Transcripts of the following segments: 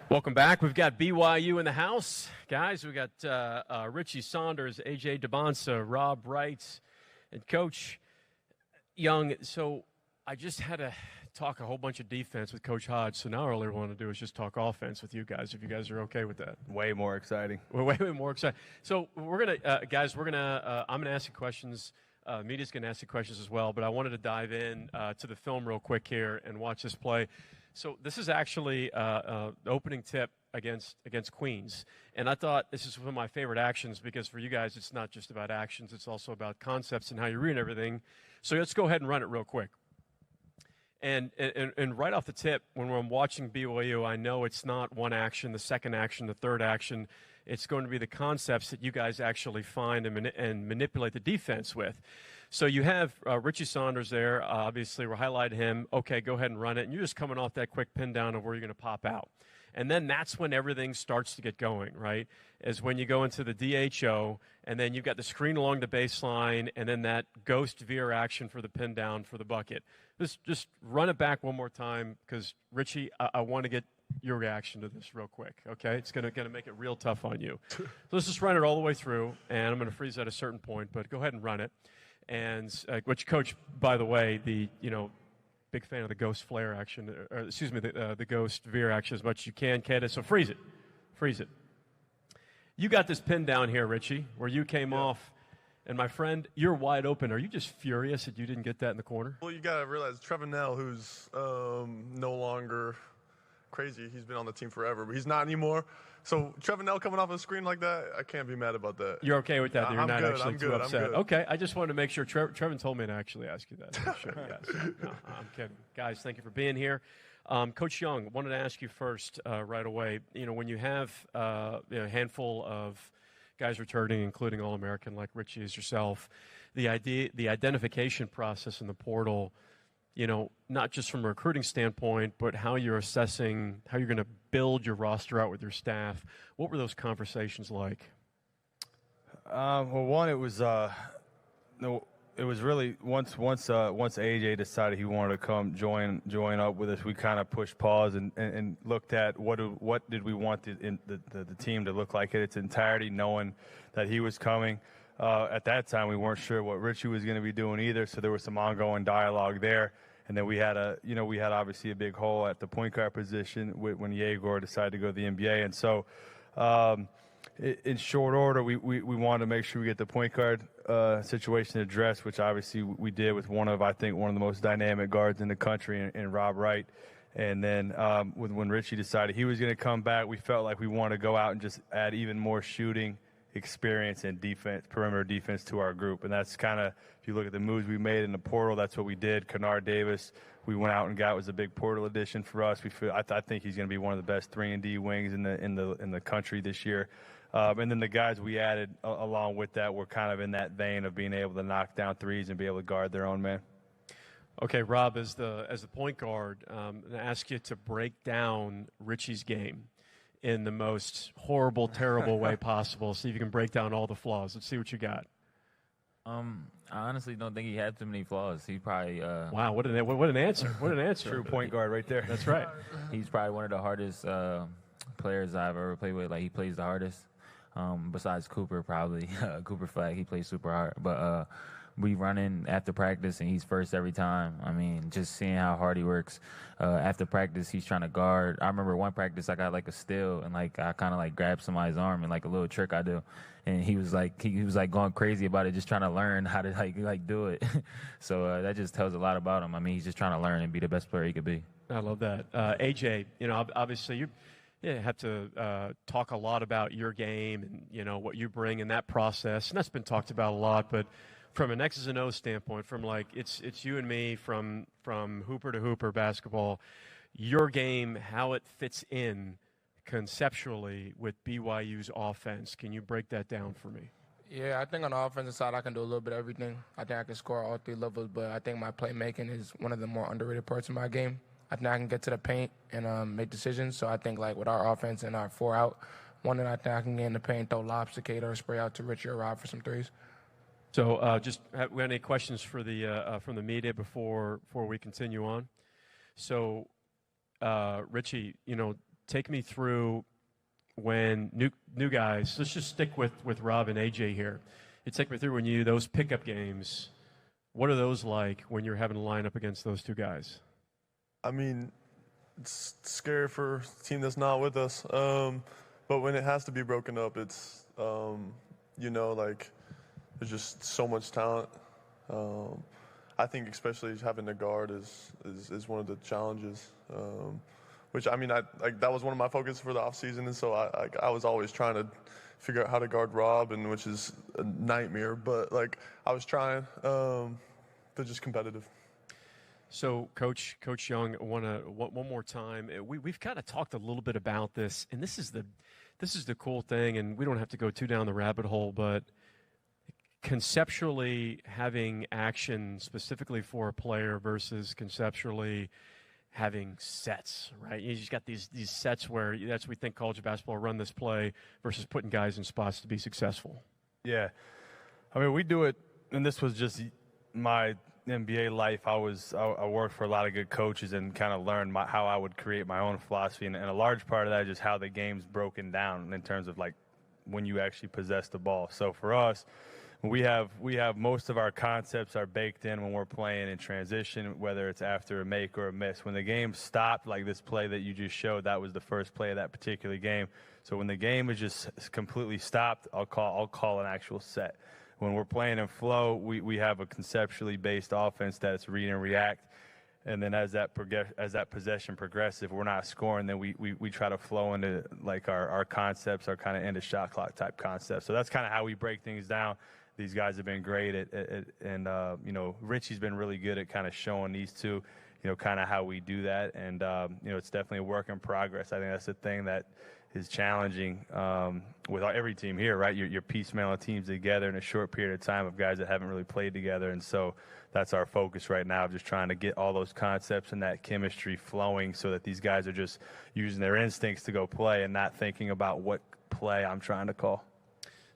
Welcome back. We've got BYU in the house. Guys, we got Richie Saunders, AJ DeBonsa, Rob Wright, and Coach Young. So I just had to talk a whole bunch of defense with Coach Hodge. So now all I really want to do is just talk offense with you guys, if you guys are okay with that. Way more exciting. We're way more excited. So we're going to, guys, I'm going to ask you questions. Media's going to ask you questions as well. But I wanted to dive in to the film real quick here and watch this play. So this is actually the opening tip against Queens. And I thought this is one of my favorite actions because for you guys, it's not just about actions. It's also about concepts and how you read everything. So let's go ahead and run it real quick. And right off the tip, when I'm watching BYU, I know it's not one action, the second action, the third action. It's going to be the concepts that you guys actually find and manipulate the defense with. So you have Richie Saunders there. Obviously, we're highlighting him. Okay, go ahead and run it. And you're just coming off that quick pin down of where you're going to pop out. And then that's when everything starts to get going, right, is when you go into the DHO, and then you've got the screen along the baseline, and then that ghost veer action for the pin down for the bucket. Just run it back one more time because, Richie, I want to get your reaction to this real quick, okay? It's going to make it real tough on you. So let's just run it all the way through, and I'm going to freeze at a certain point, but go ahead and run it. And which Coach, by the way, big fan of the ghost flare action, the ghost veer action as much as you can, Kata. So freeze it. You got this pin down here, Richie, where you came off. And my friend, you're wide open. Are you just furious that you didn't get that in the corner? Well, you got to realize Trevor Nell, who's no longer crazy. He's been on the team forever, but he's not anymore. So Trevor Nell coming off a screen like that, I can't be mad about that. You're okay with that? Yeah, you're I'm not good, actually I'm too good, upset? I'm good. Okay, I just wanted to make sure. Trevor told me to actually ask you that. Sure, yes. No, I'm kidding. Guys, thank you for being here. Coach Young, wanted to ask you first right away. When you have a handful of guys returning, including All-American like Richie is yourself, the identification process in the portal, not just from a recruiting standpoint, but how you're assessing, how you're going to build your roster out with your staff. What were those conversations like? Well, one, it was really once AJ decided he wanted to come join up with us, we kind of pushed pause and looked at what did we want the team to look like in its entirety, knowing that he was coming. At that time, we weren't sure what Richie was going to be doing either, so there was some ongoing dialogue there. And then we had obviously a big hole at the point guard position when Yegor decided to go to the NBA. And so in short order, we wanted to make sure we get the point guard situation addressed, which obviously we did with one of the most dynamic guards in the country in Rob Wright. And then when Richie decided he was going to come back, we felt like we wanted to go out and just add even more shooting experience and defense, perimeter defense to our group. And that's kind of, if you look at the moves we made in the portal, that's what we did. Kennard Davis, we went out and got, was a big portal addition for us. I think he's going to be one of the best 3-and-D wings in the country this year. And then the guys we added along with that were kind of in that vein of being able to knock down threes and be able to guard their own man. Okay, Rob, as the point guard, I'm going to ask you to break down Richie's game in the most horrible, terrible way possible. See if you can break down all the flaws. Let's see what you got. I honestly don't think he had too many flaws. He probably wow, what an answer! What an answer! True point guard right there. That's right. He's probably one of the hardest players I've ever played with. Like, he plays the hardest. Besides Cooper, probably Cooper Flag. He plays super hard. But we run in after practice, and he's first every time. I mean, just seeing how hard he works. After practice, he's trying to guard. I remember one practice, I got like a steal, and I kind of grabbed somebody's arm and a little trick I do, and he was going crazy about it, just trying to learn how to do it. So that just tells a lot about him. I mean, he's just trying to learn and be the best player he could be. I love that. AJ, obviously you have to talk a lot about your game and what you bring in that process, and that's been talked about a lot, but from an X's and O's standpoint, from it's you and me, from hooper to hooper basketball, your game, how it fits in conceptually with BYU's offense. Can you break that down for me? Yeah, I think on the offensive side, I can do a little bit of everything. I think I can score all three levels, but I think my playmaking is one of the more underrated parts of my game. I think I can get to the paint and make decisions. So I think with our offense and our 4-out, one that I think I can get in the paint, throw lobs to Cater or spray out to Richie or Rob for some threes. So we have any questions for the from the media before we continue on? So Richie, take me through when new guys. Let's just stick with Rob and AJ here. You take me through when those pickup games. What are those like when you're having to line up against those two guys? I mean, it's scary for a team that's not with us. But when it has to be broken up, it's, like there's just so much talent. I think especially having the guard is one of the challenges. Which, I mean, that was one of my focuses for the offseason. And so I was always trying to figure out how to guard Rob, and which is a nightmare. But, I was trying. They're just competitive. So, Coach Young, one more time. We've kind of talked a little bit about this, and this is the cool thing, and we don't have to go too down the rabbit hole, but conceptually having action specifically for a player versus conceptually having sets, right? You just got these sets where that's we think college basketball run this play versus putting guys in spots to be successful. Yeah, I mean we do it, and this was just my NBA life. I worked for a lot of good coaches and kind of learned how I would create my own philosophy, and a large part of that is just how the game's broken down in terms of when you actually possess the ball. So for us, we have most of our concepts are baked in when we're playing in transition, whether it's after a make or a miss. When the game stopped, like this play that you just showed, that was the first play of that particular game. So when the game is just completely stopped, I'll call an actual set. When we're playing in flow, we have a conceptually based offense that's read and react. And then as that possession progresses, if we're not scoring, then we try to flow into our concepts, our kind of end of shot clock type concepts. So that's kind of how we break things down. These guys have been great and Richie's been really good at kind of showing these two, kind of how we do that. And, it's definitely a work in progress. I think that's the thing that is challenging with every team here, right? You're piecemealing teams together in a short period of time of guys that haven't really played together. And so that's our focus right now, just trying to get all those concepts and that chemistry flowing so that these guys are just using their instincts to go play and not thinking about what play I'm trying to call.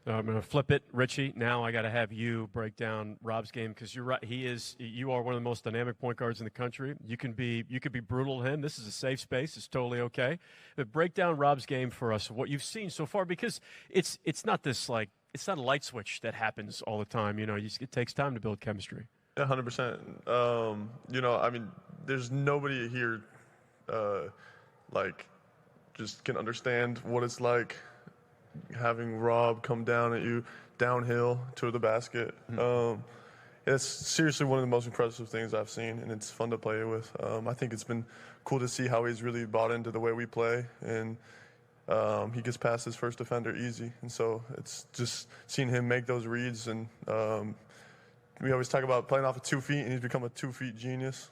I'm going to flip it, Richie. Now I got to have you break down Rob's game because you're right. You are one of the most dynamic point guards in the country. You could be brutal to him. This is a safe space. It's totally okay. But break down Rob's game for us. What you've seen so far, because it's not this it's not a light switch that happens all the time. It takes time to build chemistry. 100%. I mean, there's nobody here, just can understand what it's like having Rob come down at you downhill to the basket. It's seriously one of the most impressive things I've seen, and it's fun to play with. I think it's been cool to see how he's really bought into the way we play, and he gets past his first defender easy. And so it's just seeing him make those reads, and we always talk about playing off of 2 feet, and he's become a 2 feet genius.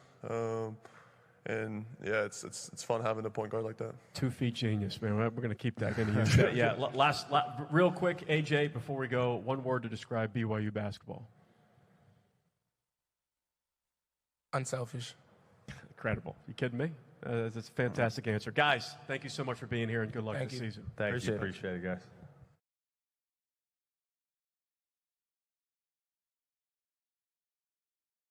And yeah, it's fun having a point guard like that. 2 feet genius, man. We're going to keep that. Going to use that. Yeah. Last, real quick, AJ, before we go, one word to describe BYU basketball. Unselfish. Incredible. You kidding me? That's a fantastic answer, guys. Thank you so much for being here, and good luck this season. Thank you. Appreciate it, guys.